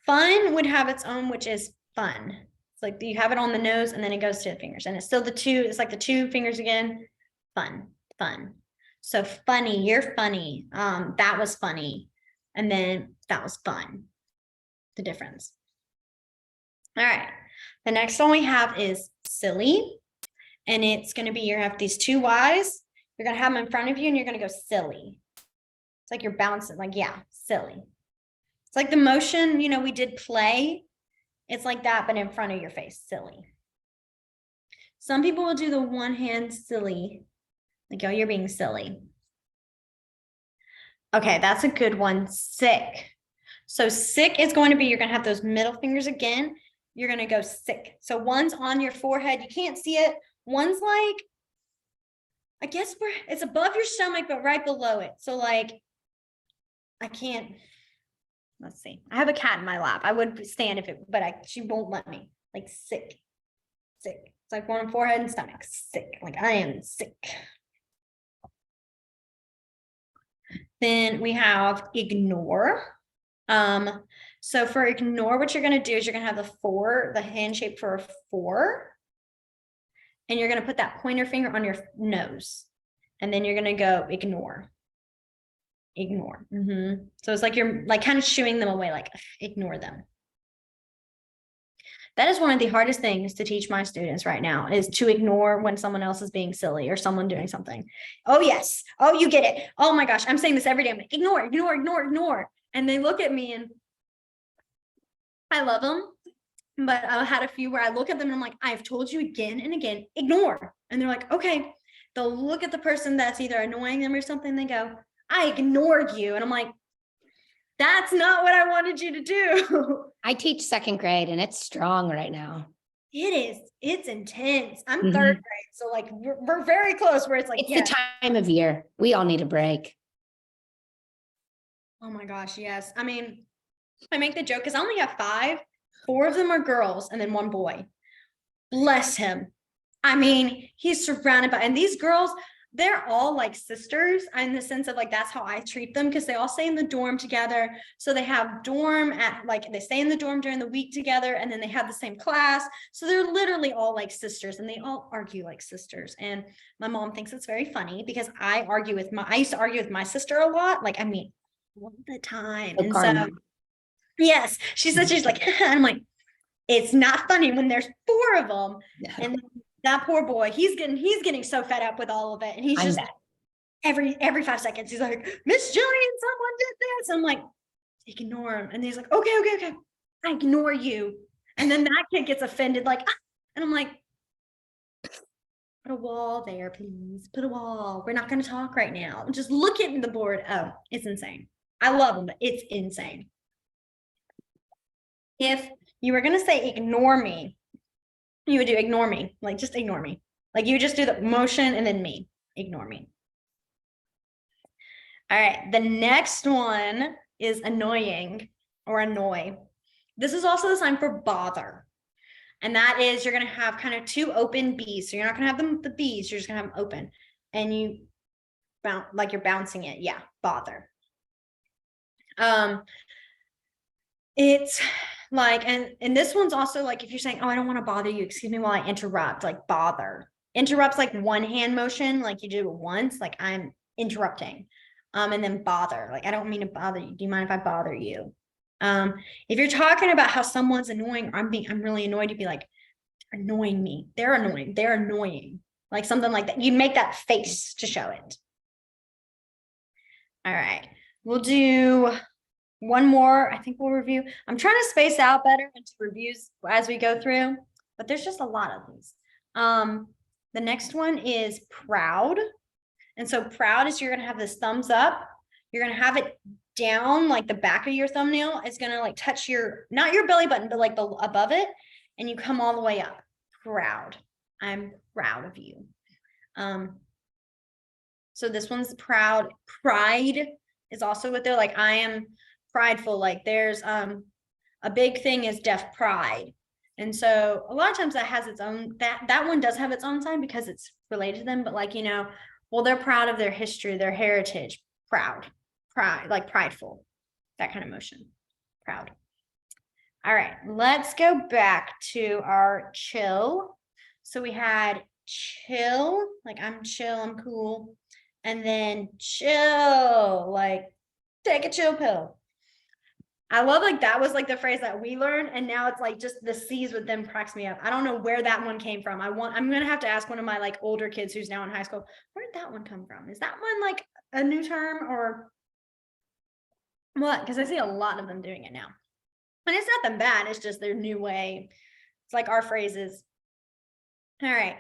Fun would have its own, which is fun. It's like you have it on the nose and then it goes to the fingers, and it's still it's like the two fingers again. Fun. So funny, you're funny. That was funny. And then that was fun. The difference. All right. The next one we have is silly. And it's going to be, you have these two Y's. You're going to have them in front of you and you're going to go silly. It's like you're bouncing, like, yeah, silly. It's like the motion, you know, we did play. It's like that, but in front of your face, silly. Some people will do the one hand silly. Like, "Oh, you're being silly." Okay, that's a good one. Sick. So sick is going to be, you're going to have those middle fingers again. You're going to go sick. So one's on your forehead. You can't see it. One's like, I guess where it's above your stomach, but right below it. So like, I can't, let's see. I have a cat in my lap. I would stand if it, but she won't let me. Like sick. It's like one on forehead and stomach. Sick. Like I am sick. Then we have ignore. So for ignore, what you're going to do is you're going to have the hand shape for a 4. And you're going to put that pointer finger on your nose. And then you're going to go ignore. So it's like you're like kind of shooing them away, like ignore them. That is one of the hardest things to teach my students right now, is to ignore when someone else is being silly or someone doing something. Oh, yes. Oh, you get it. Oh my gosh. I'm saying this every day. I'm like, ignore. And they look at me and I love them, But I had a few where I look at them and I'm like, I've told you again and again, ignore. And they're like, okay. They'll look at the person that's either annoying them or something. They go, I ignored you. And I'm like, that's not what I wanted you to do. I teach second grade and it's strong right now. It is. It's intense. I'm Mhm. third grade. So like we're very close where it's like, It's yeah. the time of year. We all need a break. Oh my gosh, yes. I mean, I make the joke because I only have 5. 4 of them are girls and then 1 boy. Bless him. I mean, he's surrounded by, and these girls, they're all like sisters in the sense of like, that's how I treat them because they all stay in the dorm together. So they have dorm at like, they stay in the dorm during the week together and then they have the same class. So they're literally all like sisters and they all argue like sisters. And my mom thinks it's very funny because I used to argue with my sister a lot. Like, I mean, all the time. So And karma. so, yes, she said, she's like, and I'm like, it's not funny when there's 4 of them. Yeah. And that poor boy, he's getting so fed up with all of it. And he's I just bet. every 5 seconds, he's like, Miss Jillian, someone did this. I'm like, ignore him. And he's like, okay. I ignore you. And then that kid gets offended, like, ah. And I'm like, put a wall there, please. Put a wall. We're not going to talk right now. Just look at the board. Oh, it's insane. I love him, but it's insane. If you were going to say ignore me, you would do ignore me, like just ignore me. Like you just do the motion and then me, ignore me. All right, the next one is annoying or annoy. This is also the sign for bother. And that is you're gonna have kind of 2 open B's. So you're not gonna have the B's, you're just gonna have them open. And you bounce like you're bouncing it. Yeah, bother. It's like, and this one's also like, if you're saying, oh, I don't want to bother you, excuse me while I interrupt, like bother. Interrupts like one hand motion, like you do it once, like I'm interrupting. And then bother, like I don't mean to bother you. Do you mind if I bother you? If you're talking about how someone's annoying, I'm really annoyed, you'd be like, annoying me. They're annoying. They're annoying. Like something like that. You make that face to show it. All right, we'll do one more. I think we'll review. I'm trying to space out better into reviews as we go through, but there's just a lot of these. The next one is proud. And so proud is you're going to have this thumbs up. You're going to have it down like the back of your thumbnail is going to like touch your, not your belly button, but like the above it. And you come all the way up. Proud. I'm proud of you. So this one's proud. Pride is also what they're like, I am prideful. Like there's a big thing is deaf pride. And so a lot of times that has its own, that one does have its own sign because it's related to them, but like, you know, well, they're proud of their history, their heritage, proud, pride, like prideful, that kind of motion, proud. All right, let's go back to our chill. So we had chill, like I'm chill, I'm cool. And then chill, like take a chill pill. I love like that was like the phrase that we learned. And now it's like just the C's with them cracks me up. I don't know where that one came from. I'm going to have to ask one of my like older kids who's now in high school, where did that one come from? Is that one like a new term or what? Because I see a lot of them doing it now. And it's not them bad. It's just their new way. It's like our phrases. All right.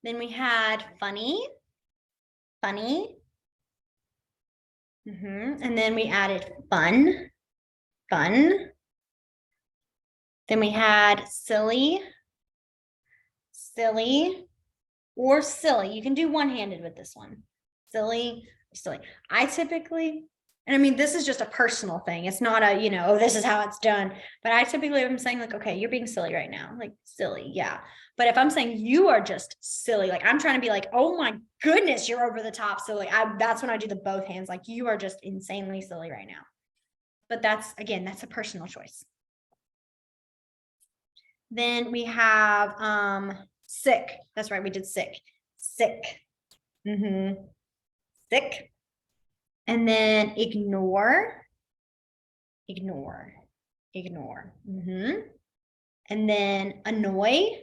Then we had funny. And then we added fun. Then we had silly, or silly. You can do one-handed with this one. Silly. I typically, and I mean, this is just a personal thing. It's not a, you know, oh, this is how it's done. But I typically am saying like, okay, you're being silly right now. Like silly, yeah. But if I'm saying you are just silly, like I'm trying to be like, oh my goodness, you're over the top silly. That's when I do the both hands. Like you are just insanely silly right now. But that's, again, that's a personal choice. Then we have sick. That's right, we did sick. Sick. Sick. And then ignore. And then annoy.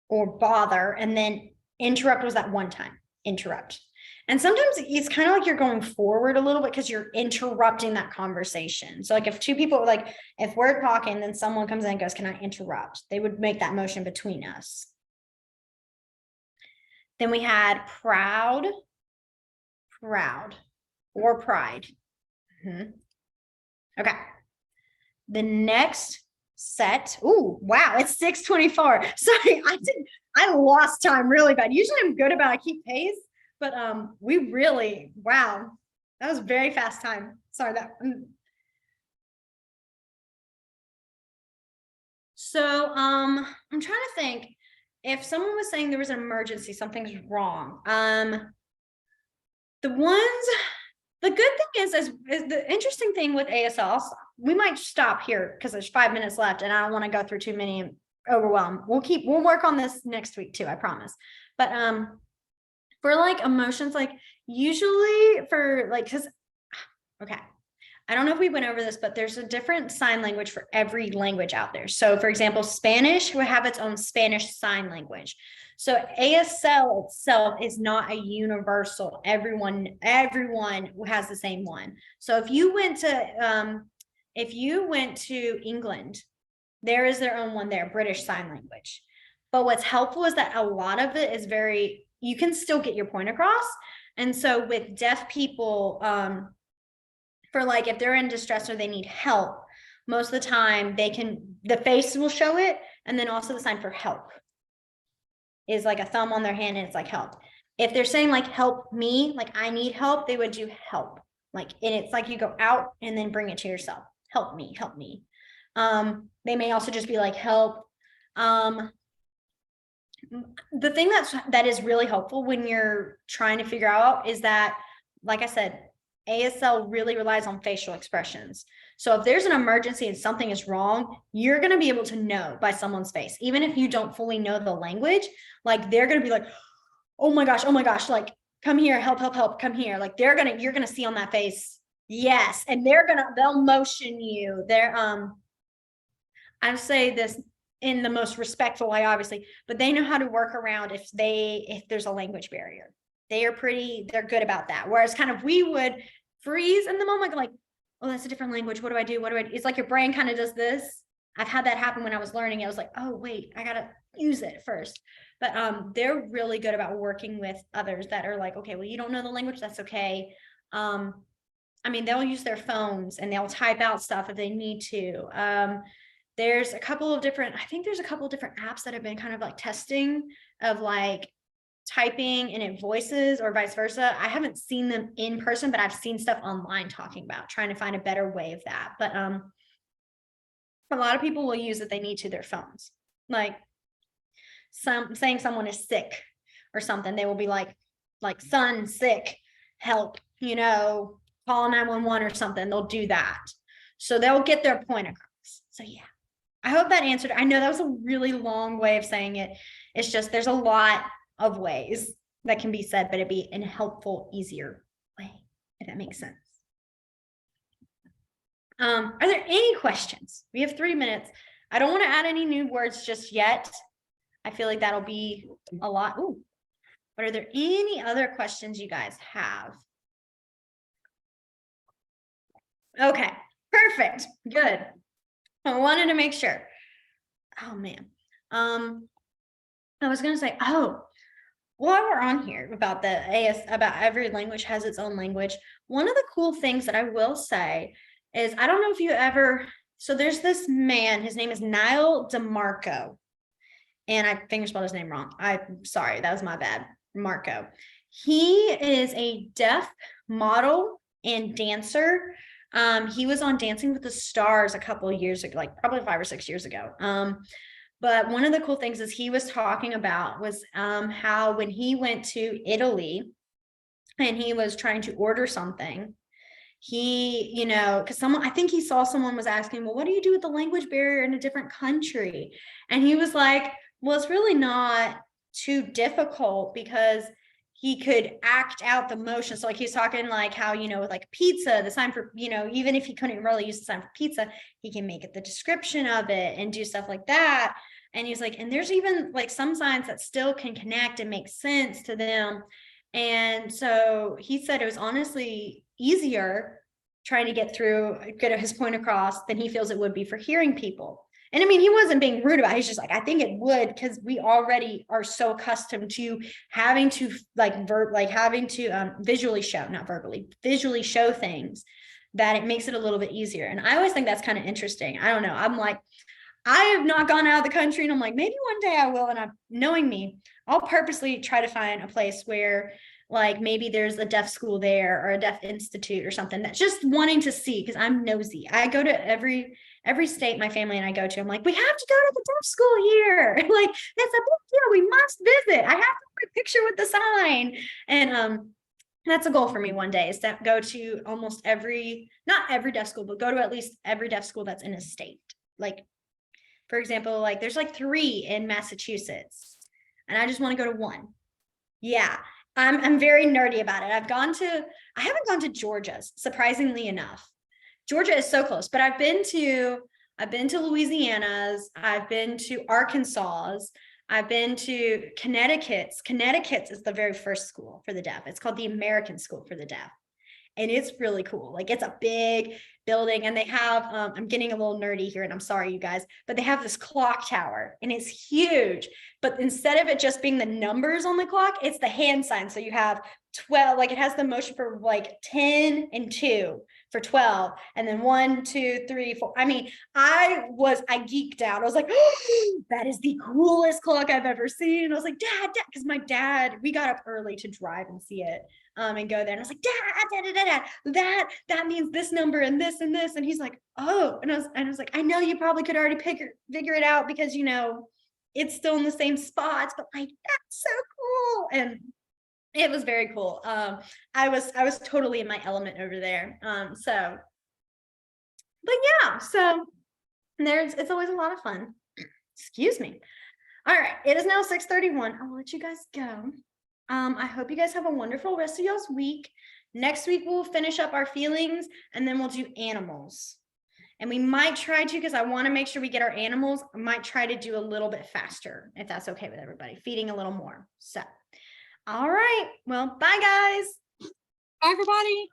Or bother. And then interrupt was that one time. Interrupt. And sometimes it's kind of like you're going forward a little bit because you're interrupting that conversation. So like if two people, like if we're talking, then someone comes in and goes, can I interrupt? They would make that motion between us. Then we had proud, or pride. Okay. The next set. Ooh, wow, it's 6:24. Sorry, I lost time really bad. Usually I'm good about I keep pace, but we really, wow, that was very fast time. Sorry that. So I'm trying to think if someone was saying there was an emergency, something's wrong. The good thing is the interesting thing with ASL, we might stop here because there's 5 minutes left and I don't want to go through too many and overwhelm. We'll work on this next week too, I promise. But for like emotions, like usually for like, okay, I don't know if we went over this, but there's a different sign language for every language out there. So for example, Spanish will have its own Spanish sign language. So ASL itself is not a universal. Everyone has the same one. So if you went to England, there is their own one there, British Sign Language. But what's helpful is that a lot of it is you can still get your point across. And so with deaf people, for like if they're in distress or they need help, most of the time the face will show it, and then also the sign for help is like a thumb on their hand and it's like help. If they're saying like help me, like I need help, they would do help. Like, and it's like you go out and then bring it to yourself. Help me, help me. They may also just be like help. The thing that is really helpful when you're trying to figure out is that, like I said, ASL really relies on facial expressions. So if there's an emergency and something is wrong, you're going to be able to know by someone's face, even if you don't fully know the language. Like they're going to be like, oh my gosh, like come here, help, come here. Like you're going to see on that face, yes, and they'll motion you. I say this in the most respectful way, obviously, but they know how to work around if there's a language barrier. They're good about that. Whereas kind of we would freeze in the moment, like, oh, that's a different language. What do I do? It's like your brain kind of does this. I've had that happen when I was learning. I was like, oh, wait, I got to use it first. But they're really good about working with others that are like, okay, well, you don't know the language. That's okay. I mean, they'll use their phones and they'll type out stuff if they need to. There's a couple of different apps that have been kind of like testing of like typing and it voices or vice versa. I haven't seen them in person, but I've seen stuff online talking about trying to find a better way of that. But a lot of people will use it, they need to their phones. Like saying someone is sick or something, they will be like son sick, help, call 911 or something. They'll do that. So they'll get their point across. So yeah, I hope that answered. I know that was a really long way of saying it. It's just, there's a lot of ways that can be said, but it'd be in a helpful, easier way, if that makes sense. Are there any questions? We have 3 minutes. I don't want to add any new words just yet. I feel like that'll be a lot. Ooh. But are there any other questions you guys have? Okay, perfect. Good. I wanted to make sure. Oh man. I was gonna say, while we're on here about about every language has its own language. One of the cool things that I will say is, I don't know if you ever, so there's this man, his name is Niall DeMarco. And I finger spelled his name wrong. I'm sorry, that was my bad. Marco. He is a deaf model and dancer. He was on Dancing with the Stars a couple of years ago, like probably 5 or 6 years ago. But one of the cool things is he was talking about was how when he went to Italy and he was trying to order something, he, because I think he saw someone was asking, well, what do you do with the language barrier in a different country? And he was like, well, it's really not too difficult because he could act out the motion. So like he's talking like how, with like pizza, the sign for, even if he couldn't really use the sign for pizza, he can make it the description of it and do stuff like that. And he's like, and there's even like some signs that still can connect and make sense to them. And so he said it was honestly easier trying to get his point across than he feels it would be for hearing people. And I mean, he wasn't being rude about it. He's just like, I think it would, because we already are so accustomed to having to visually show, not verbally, visually show things, that it makes it a little bit easier. And I always think that's kind of interesting. I don't know. I'm like, I have not gone out of the country, and I'm like, maybe one day I will. And I'm knowing me, I'll purposely try to find a place where like maybe there's a deaf school there or a deaf institute or something, that's just wanting to see, because I'm nosy. I go to every state my family and I go to. I'm like, we have to go to the deaf school here. Like, that's a big deal. We must visit. I have to take a picture with the sign. And that's a goal for me one day, is to go to almost not every deaf school, but go to at least every deaf school that's in a state. Like, for example, like there's like 3 in Massachusetts, and I just want to go to 1. Yeah. I'm very nerdy about it. I haven't gone to Georgia's, surprisingly enough. Georgia is so close, but I've been to Louisiana's, I've been to Arkansas's, I've been to Connecticut's. Connecticut's is the very first school for the deaf. It's called the American School for the Deaf. And it's really cool. Like, it's a big building, and they have, I'm getting a little nerdy here, and I'm sorry, you guys, but they have this clock tower, and it's huge. But instead of it just being the numbers on the clock, it's the hand sign. So you have 12, like it has the motion for like 10 and 2 for 12, and then 1, 2, 3, 4. I mean, I geeked out. I was like, oh, that is the coolest clock I've ever seen. I was like, Dad, because my dad, we got up early to drive and see it. And go there, and I was like, Dad, that means this number and this and this. And he's like, oh, and I was like, I know you probably could already figure it out, because it's still in the same spots, but like, that's so cool. And it was very cool. I was totally in my element over there. But yeah, so it's always a lot of fun. Excuse me. All right, it is now 6:31. I will let you guys go. I hope you guys have a wonderful rest of y'all's week. Next week, we'll finish up our feelings, and then we'll do animals. And we might try to, because I want to make sure we get our animals, I might try to do a little bit faster, if that's okay with everybody, feeding a little more. So, all right. Well, bye, guys. Bye, everybody.